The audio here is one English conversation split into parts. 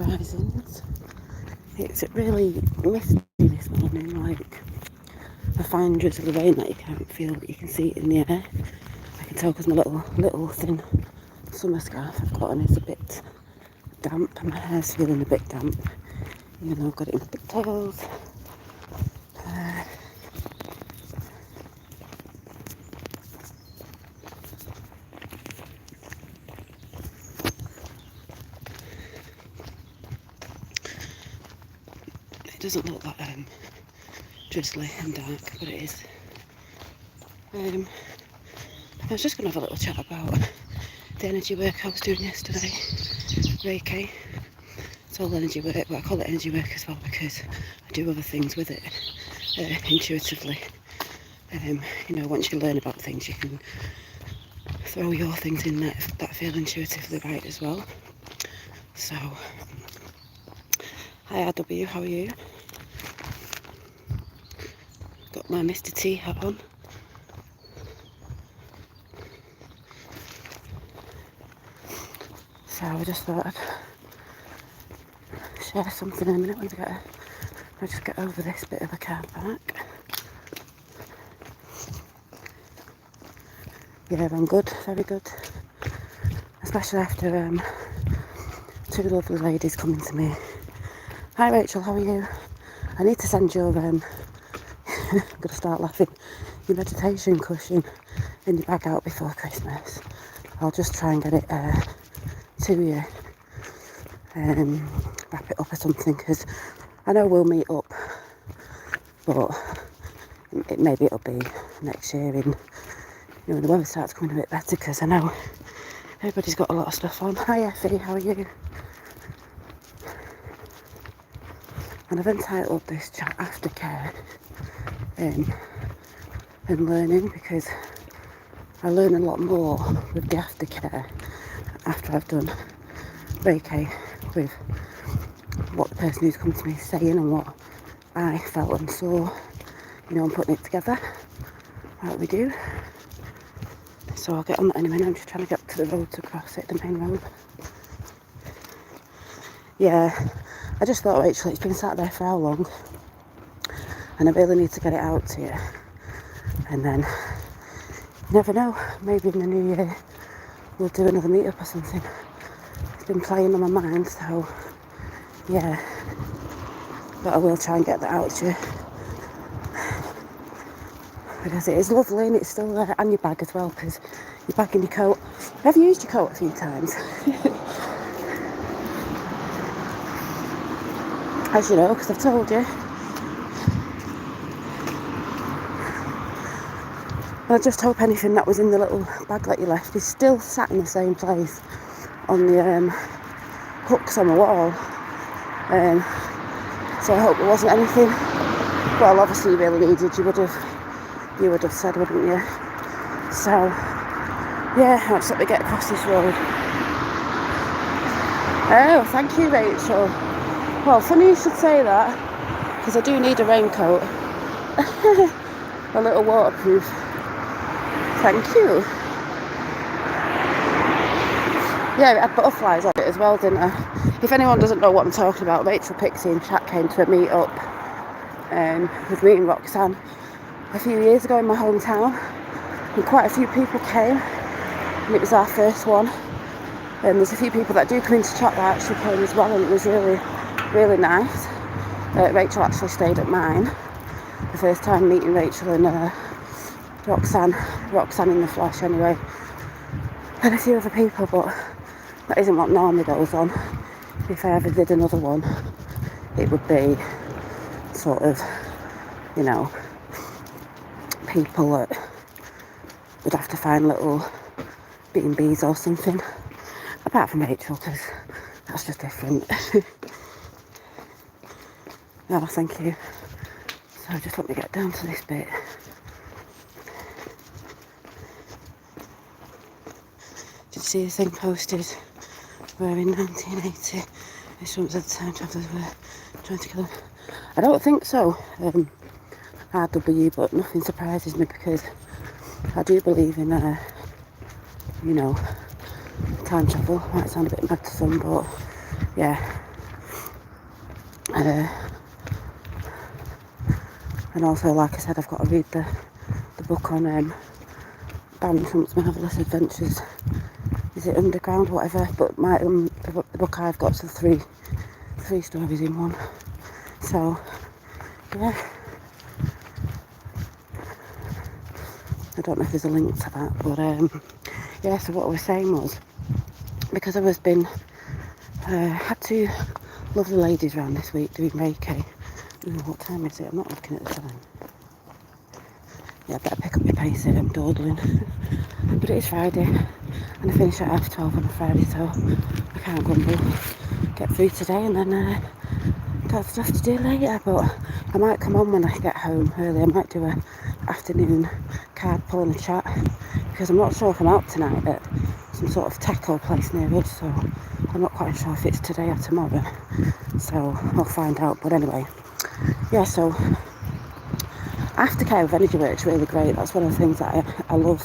horizons. It's really misty this morning, like a fine drizzly rain that you can't feel, but you can see it in the air. I can tell because my little thin summer scarf I've got on is a bit damp, and my hair's feeling a bit damp, even though I've got it in my pigtails. It doesn't look like drizzly and dark, but it is. I was just going to have a little chat about the energy work I was doing yesterday. Reiki. It's all energy work, but I call it energy work as well because I do other things with it intuitively. Once you learn about things, you can throw your things in there that feel intuitively right as well. So, hi RW, how are you? Got my Mr. T hat on. So I just thought I'd share something in a minute I just get over this bit of a car park. Yeah, I'm good, very good. Especially after two lovely ladies coming to me. Hi Rachel, how are you? I need to send your I'm gonna start laughing. Your meditation cushion in your bag out before Christmas. I'll just try and get it to you. Wrap it up or something, because I know we'll meet up, but maybe it'll be next year when the weather starts coming a bit better, because I know everybody's got a lot of stuff on. Hi Effie, how are you? And I've entitled this chat Aftercare and learning, because I learn a lot more with the aftercare after I've done Reiki with what the person who's come to me is saying and what I felt and saw, and putting it together like we do. So I'll get on that in a minute. I'm just trying to get to the road to cross it, the main road. Yeah, I just thought, Rachel, it's been sat there for how long? And I really need to get it out to you. And then, you never know, maybe in the new year we'll do another meet-up or something. It's been playing on my mind, so yeah. But I will try and get that out to you. Because it is lovely and it's still there, and your bag as well, because your bag and your coat. Have you used your coat a few times? As you know, because I've told you. I just hope anything that was in the little bag that you left is still sat in the same place on the hooks on the wall. So I hope there wasn't anything. Well, obviously you really needed, you would have said, wouldn't you? So yeah, I'll just let me get across this road. Oh, thank you, Rachel. Well, funny you should say that, because I do need a raincoat. A little waterproof. Thank you. Yeah, it had butterflies on it as well, didn't I? If anyone doesn't know what I'm talking about, Rachel, Pixie and Chat came to a meet up with me and Roxanne a few years ago in my hometown, and quite a few people came, and it was our first one. And there's a few people that do come into Chat that actually came as well, and it was really, really nice. Rachel actually stayed at mine, the first time meeting Rachel and Roxanne in the flesh anyway, and a few other people, but that isn't what normally goes on. If I ever did another one, it would be sort of, people that would have to find little B&Bs or something, apart from Rachel, because that's just different. Oh, thank you. So just let me get down to this bit. Did you see the thing posted where in 1980 instruments at the time travellers were trying to kill them? I don't think so, RW, but nothing surprises me, because I do believe in time travel. Might sound a bit mad to some, but yeah, And also, like I said, I've got to read the book on Barry Trump's Marvellous Adventures. Is it Underground, whatever? But the book I've got is three stories in one. So yeah, I don't know if there's a link to that, but yeah. So what I was saying was, because I was had two lovely ladies around this week doing Reiki. Ooh, what time is it? I'm not looking at the time. Yeah, I better pick up my pace here, I'm dawdling. But it is Friday, and I finish at 12:30 on a Friday, so I can't grumble. Get through today, and then got stuff to do later. But I might come on when I get home early. I might do a afternoon card pull and a chat, because I'm not sure if I'm out tonight at some sort of taco place near us, so I'm not quite sure if it's today or tomorrow. So I'll find out. But anyway, yeah, so aftercare of energy work's really great. That's one of the things that I love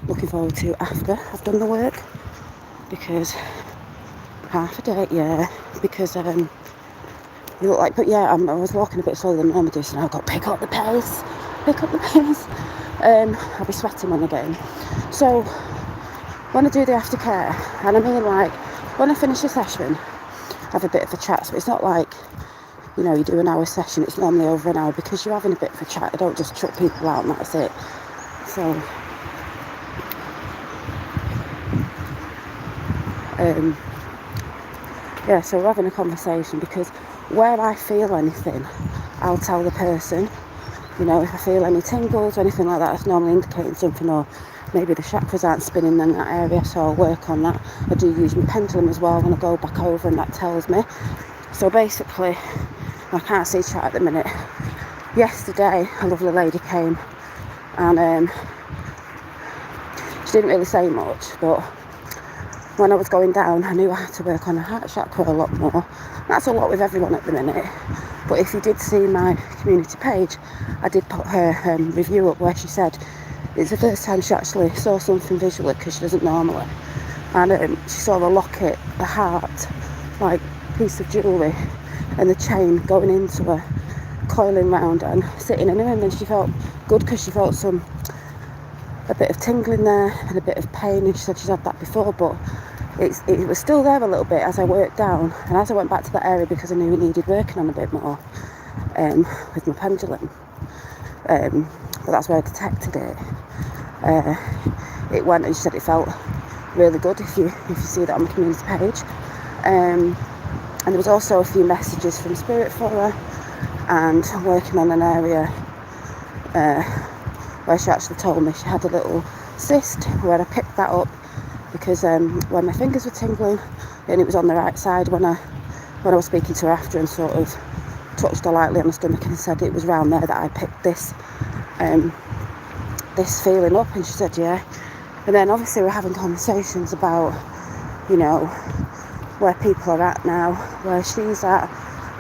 looking forward to after I've done the work, because half a day, yeah, because you look like, but yeah, I was walking a bit slower than I normally do, so now I've got to pick up the pace. I'll be sweating when I get in. So when I do the aftercare, and I mean like when I finish a session, I have a bit of a chat, so it's not like, you know, you do an hour session, it's normally over an hour, because you're having a bit of a chat. I don't just chuck people out and that's it. So yeah, so we're having a conversation, because where I feel anything, I'll tell the person. You know, if I feel any tingles or anything like that, that's normally indicating something, or maybe the chakras aren't spinning in that area, so I'll work on that. I do use my pendulum as well when I go back over, and that tells me. So basically, I can't see chat at the minute. Yesterday, a lovely lady came, and she didn't really say much, but when I was going down, I knew I had to work on her heart chakra a lot more. That's a lot with everyone at the minute. But if you did see my community page, I did put her review up where she said it's the first time she actually saw something visually, because she doesn't normally. And she saw the locket, the heart, like piece of jewellery, and the chain going into her, coiling round and sitting in her, and then she felt good, because she felt a bit of tingling there and a bit of pain, and she said she's had that before, but it was still there a little bit as I worked down, and as I went back to that area, because I knew it needed working on a bit more with my pendulum, but that's where I detected it. It went, and she said it felt really good, if you see that on the community page. And there was also a few messages from Spirit for her, and working on an area where she actually told me she had a little cyst, where I picked that up, because when my fingers were tingling, and it was on the right side, when I was speaking to her after, and sort of touched her lightly on the stomach and said it was around there that I picked this feeling up, and she said yeah. And then obviously we're having conversations about, you know, where people are at now, where she's at,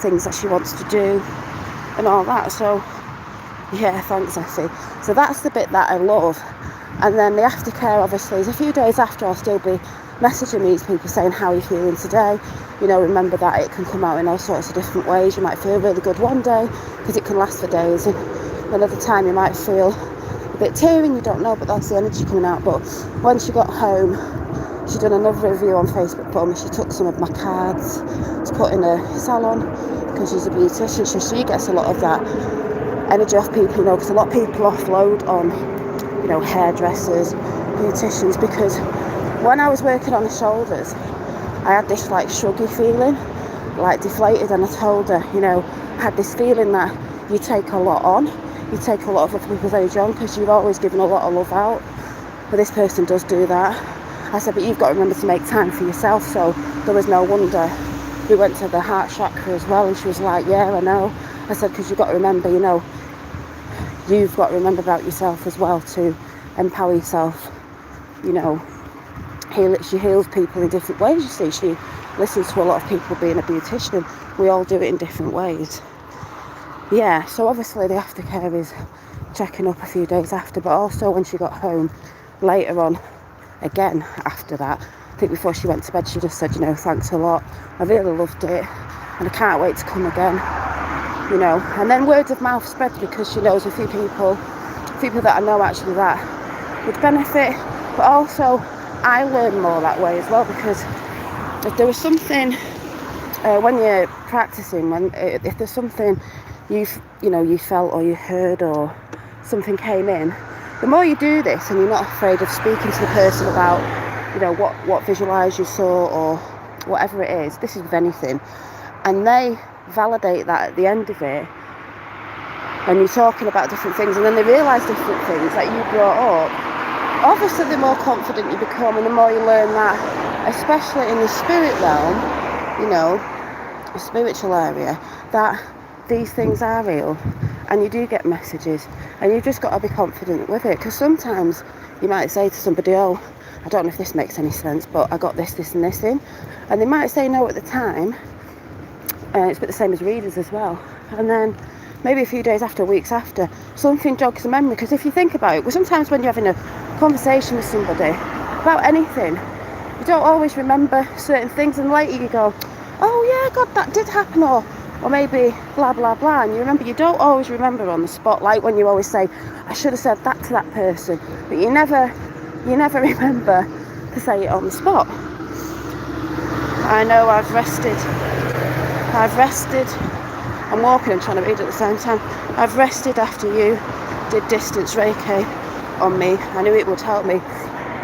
things that she wants to do and all that. So yeah, thanks Effie. So that's the bit that I love. And then the aftercare obviously is a few days after. I'll still be messaging these people saying, how are you feeling today? You know, remember that it can come out in all sorts of different ways. You might feel really good one day, because it can last for days, and another time you might feel a bit tearing, you don't know, but that's the energy coming out. But when she got home, she done another review on Facebook for me. She took some of my cards to put in a salon, because she's a beautician, so she gets a lot of that energy off people, you know, because a lot of people offload on, you know, hairdressers, beauticians, because when I was working on the shoulders, I had this like shruggy feeling, like deflated, and I told her, you know, I had this feeling that you take a lot on, you take a lot of other people's energy on, because you've always given a lot of love out, but this person does do that. I said, but you've got to remember to make time for yourself. So there was no wonder we went to the heart chakra as well, and she was like, yeah, I know. I said, because you've got to remember, you know, you've got to remember about yourself as well, to empower yourself, you know. She heals people in different ways, you see. She listens to a lot of people being a beautician. We all do it in different ways. Yeah, so obviously the aftercare is checking up a few days after, but also when she got home later on, again after that, I think before she went to bed, she just said, you know, thanks a lot, I really loved it, and I can't wait to come again, you know. And then word of mouth spreads because she knows a few people that I know actually that would benefit, but also I learn more that way as well, because if there was something when you're practicing, if there's something you felt or you heard or something came in, the more you do this and you're not afraid of speaking to the person about, you know, what visualize you saw or whatever it is, this is with anything, and they validate that at the end of it, and you're talking about different things, and then they realise different things that you brought up, obviously the more confident you become and the more you learn that, especially in the spirit realm, you know, the spiritual area, that these things are real and you do get messages, and you've just got to be confident with it, because sometimes you might say to somebody, oh, I don't know if this makes any sense, but I got this and this in, and they might say no at the time. It's the same as readers as well, and then maybe a few days after, weeks after, something jogs the memory, because if you think about it, well, sometimes when you're having a conversation with somebody about anything, you don't always remember certain things, and later you go, oh yeah, God, that did happen, or maybe blah blah blah, and you don't always remember on the spot, like when you always say, I should have said that to that person, but you never remember to say it on the spot. I know I've rested, I'm walking and trying to read at the same time. I've rested after you did distance Reiki on me. I knew it would help me.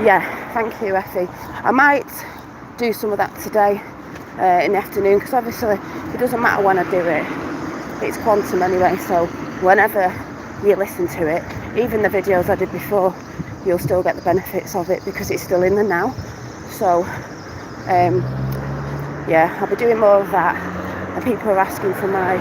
Yeah, thank you, Effie. I might do some of that today in the afternoon, because obviously it doesn't matter when I do it. It's quantum anyway, so whenever you listen to it, even the videos I did before, you'll still get the benefits of it because it's still in the now. So, yeah, I'll be doing more of that. And people are asking for my,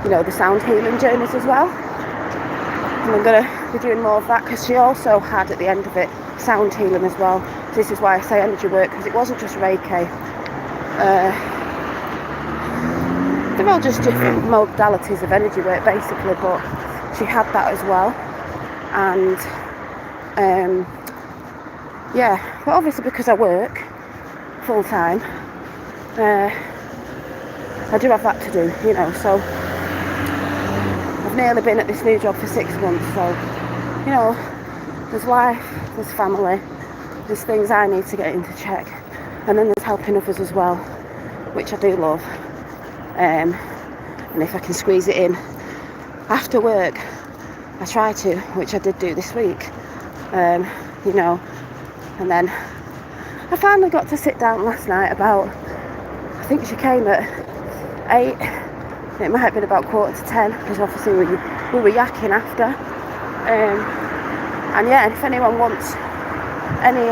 the sound healing journeys as well. And I'm going to be doing more of that, because she also had at the end of it sound healing as well. So this is why I say energy work, because it wasn't just Reiki. They're all just different modalities of energy work basically, but she had that as well. And but obviously because I work full time, I do have that to do, you know. So I've nearly been at this new job for 6 months, so, you know, there's life, there's family, there's things I need to get into check, and then there's helping others as well, which I do love. And if I can squeeze it in after work, I try to, which I did do this week, you know. And then I finally got to sit down last night about, I think she came at 8, it might have been about 9:45, because obviously we were yakking after. And yeah, if anyone wants any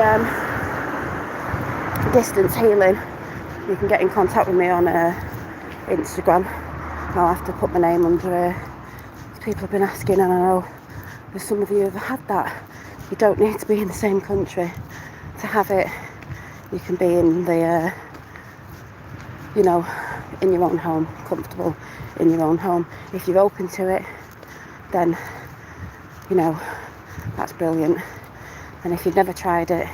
distance healing, you can get in contact with me on Instagram. I'll have to put my name under people have been asking, and I know there's some of you who have had that. You don't need to be in the same country to have it. You can be in the in your own home, comfortable in your own home. If you're open to it, then that's brilliant. And if you've never tried it,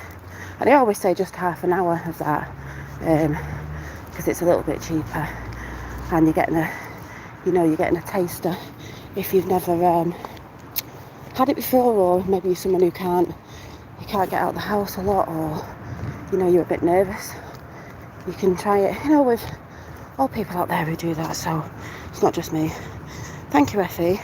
and I always say just half an hour of that, because it's a little bit cheaper, and you're getting a taster if you've never had it before, or maybe you're someone who can't get out of the house a lot, or you're a bit nervous. You can try it, with all people out there who do that, so it's not just me. Thank you, Effie.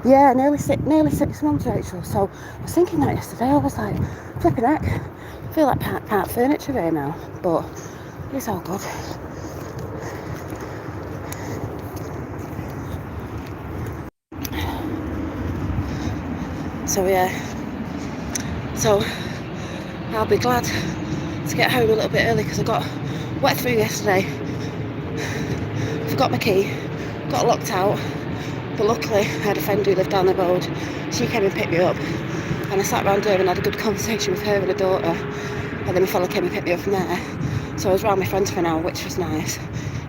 Yeah, nearly 6 months, Rachel. So I was thinking that yesterday. I was like, flipping heck, I feel like part furniture here now, but it's all good. So yeah, so I'll be glad to get home a little bit early, because I got wet through yesterday, forgot my key, got locked out, but luckily I had a friend who lived down the road. She came and picked me up, and I sat around her and had a good conversation with her and her daughter, and then my fella came and picked me up from there. So I was around my friends for an hour, which was nice.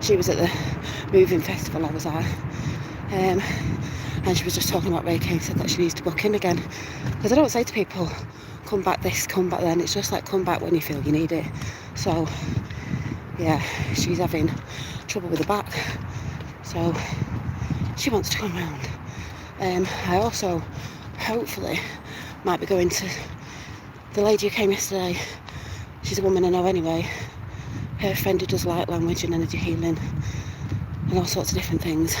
She was at the moving festival I was at, and she was just talking about Reiki, said that she needs to book in again, because I don't say to people, come back this, come back then. It's just like, come back when you feel you need it. So yeah, she's having trouble with her back, so she wants to come round. I also, hopefully, might be going to the lady who came yesterday. She's a woman I know anyway. Her friend who does light language and energy healing and all sorts of different things.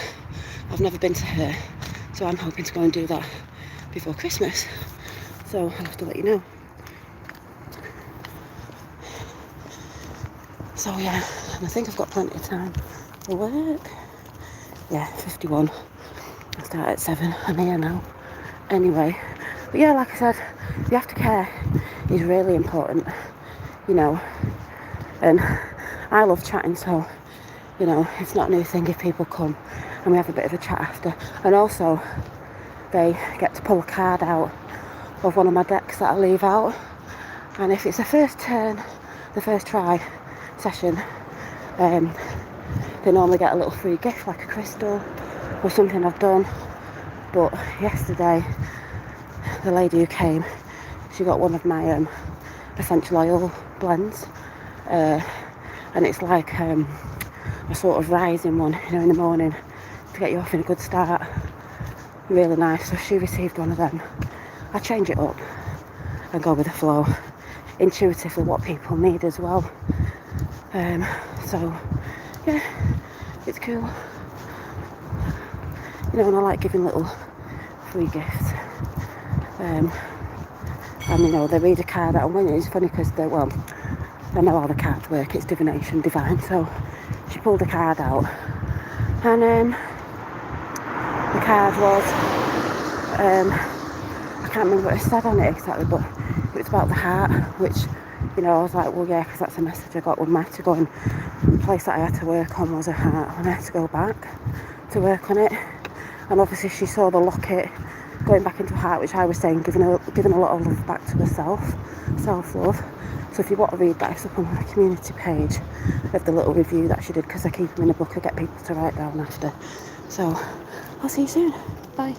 I've never been to her, so I'm hoping to go and do that before Christmas. So I'll have to let you know. So yeah, and I think I've got plenty of time for work. Yeah, 51. I start at 7. I'm here now. Anyway, but yeah, like I said, the aftercare is really important, you know, and I love chatting, so, you know, it's not a new thing if people come and we have a bit of a chat after. And also, they get to pull a card out of one of my decks that I leave out, and if it's the first turn, the first try session, they normally get a little free gift like a crystal or something I've done. But yesterday, the lady who came, she got one of my essential oil blends, and it's like a sort of rising one, you know, in the morning to get you off in a good start. Really nice. So she received one of them. I change it up and go with the flow, intuitively what people need as well. So yeah, it's cool. You know, and I like giving little free gifts. And you know, they read a card out, and it's funny because they know how the cards work. It's divination, divine. So she pulled a card out, and the card was, I can't remember what it said on it exactly, but it was about the heart, which, you know, I was like, well, yeah, because that's a message I got when I had to go, and the place that I had to work on was a heart, and I had to go back to work on it. And obviously she saw the locket going back into her heart, which I was saying, giving a lot of love back to herself, self-love. So if you want to read that, it's up on my community page of the little review that she did, because I keep them in a book. I get people to write down after. So I'll see you soon. Bye.